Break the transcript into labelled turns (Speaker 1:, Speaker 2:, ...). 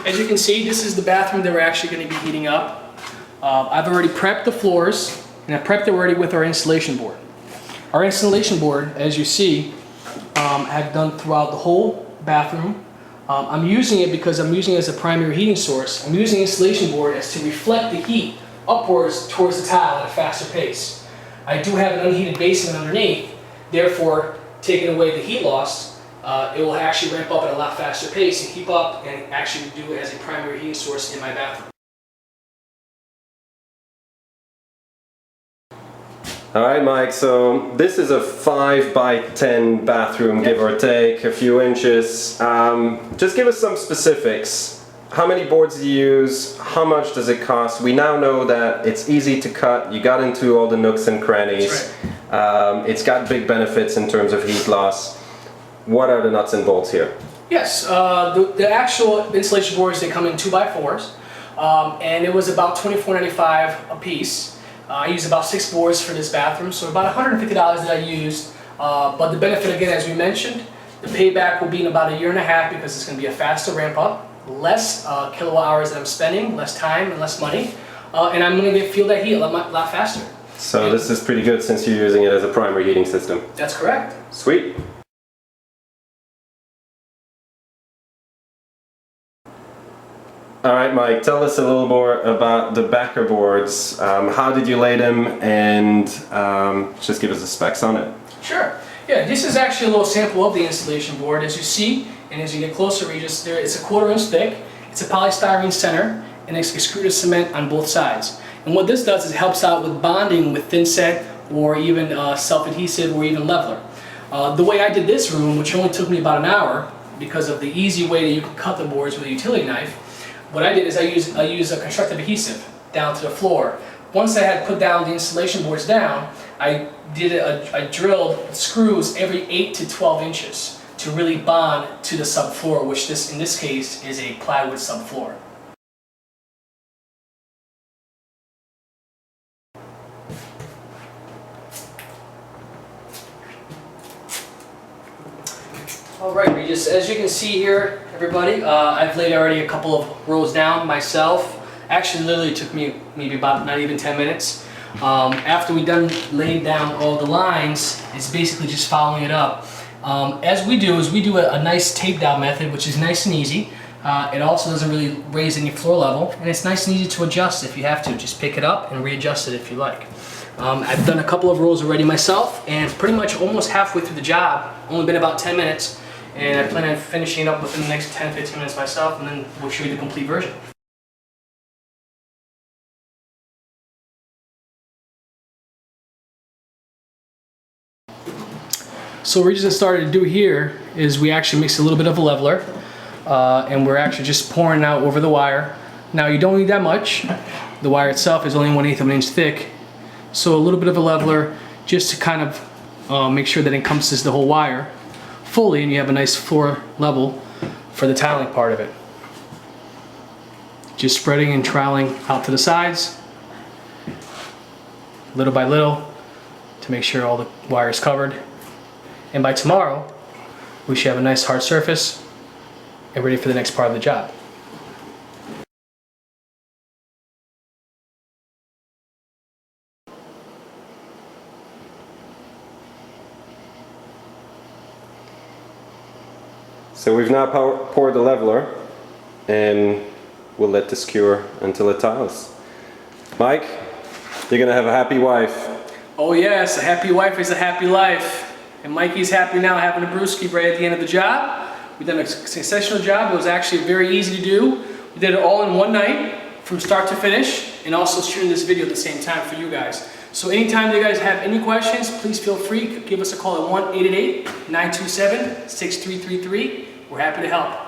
Speaker 1: As you can see, this is the bathroom that we're actually going to be heating up. I've already prepped the floors, and I prepped it already with our installation board. Our installation board, as you see, I've done throughout the whole bathroom. I'm using it because I'm using it as a primary heating source. I'm using the installation board as to reflect the heat upwards towards the tile at a faster pace. I do have an unheated basement underneath, therefore taking away the heat loss, it will actually ramp up at a lot faster pace and keep up and actually do it as a primary heating source in my bathroom.
Speaker 2: All right, Mike, so this is a 5 by 10 bathroom, give or take, a few inches. Just give us some specifics. How many boards do you use? How much does it cost? We now know that it's easy to cut. You got into all the nooks and crannies. Right. It's got big benefits in terms of heat loss. What are the nuts and bolts here?
Speaker 1: Yes, the actual installation boards, they come in 2x4s, and it was about $24.95 a piece. I used about 6 boards for this bathroom, so about $150 that I used. But the benefit, again, as we mentioned, the payback will be in about 1.5 years because it's going to be a faster ramp up, less kilowatt hours that I'm spending, less time and less money, and I'm going to feel that heat a lot faster.
Speaker 2: So this is pretty good since you're using it as a primary heating system.
Speaker 1: That's correct.
Speaker 2: Sweet. All right, Mike, tell us a little more about the backer boards. How did you lay them, and just give us the specs on it.
Speaker 1: Sure. Yeah, this is actually a little sample of the installation board. As you see, and as you get closer, Regis, it's a 1/4 inch thick. It's a polystyrene center, and it's extruded cement on both sides. And what this does is it helps out with bonding with thin set or even self-adhesive or even leveler. The way I did this room, which only took me about an hour because of the easy way that you can cut the boards with a utility knife, what I did is I used a constructive adhesive down to the floor. Once I had put down the installation boards down, I drilled screws every 8 to 12 inches to really bond to the subfloor, which in this case is a plywood subfloor. All right, Regis, as you can see here, everybody, I've laid already a couple of rows down myself. Actually, literally took me maybe about not even 10 minutes. After we laid down all the lines, it's basically just following it up. As we do a nice tape down method, which is nice and easy. It also doesn't really raise any floor level, and it's nice and easy to adjust if you have to. Just pick it up and readjust it if you like. I've done a couple of rows already myself, and pretty much almost halfway through the job. Only been about 10 minutes. And I plan on finishing it up within the next 10-15 minutes myself, and then we'll show you the complete version. So what we just started to do here is we actually mixed a little bit of a leveler, and we're actually just pouring it out over the wire. Now you don't need that much. The wire itself is only 1/8 of an inch thick, so a little bit of a leveler just to kind of make sure that it encompasses the whole wire fully, and you have a nice floor level for the tiling part of it. Just spreading and troweling out to the sides, little by little, to make sure all the wire is covered. And by tomorrow, we should have a nice hard surface and ready for the next part of the job.
Speaker 2: So we've now poured the leveler, and we'll let this cure until it tiles. Mike, you're gonna have a happy wife.
Speaker 1: Oh yes, a happy wife is a happy life. And Mikey's happy now having a brewski right at the end of the job. We've done a sensational job. It was actually very easy to do. We did it all in one night, from start to finish, and also shooting this video at the same time for you guys. So anytime you guys have any questions, please feel free. Give us a call at 1-888-927-6333. We're happy to help.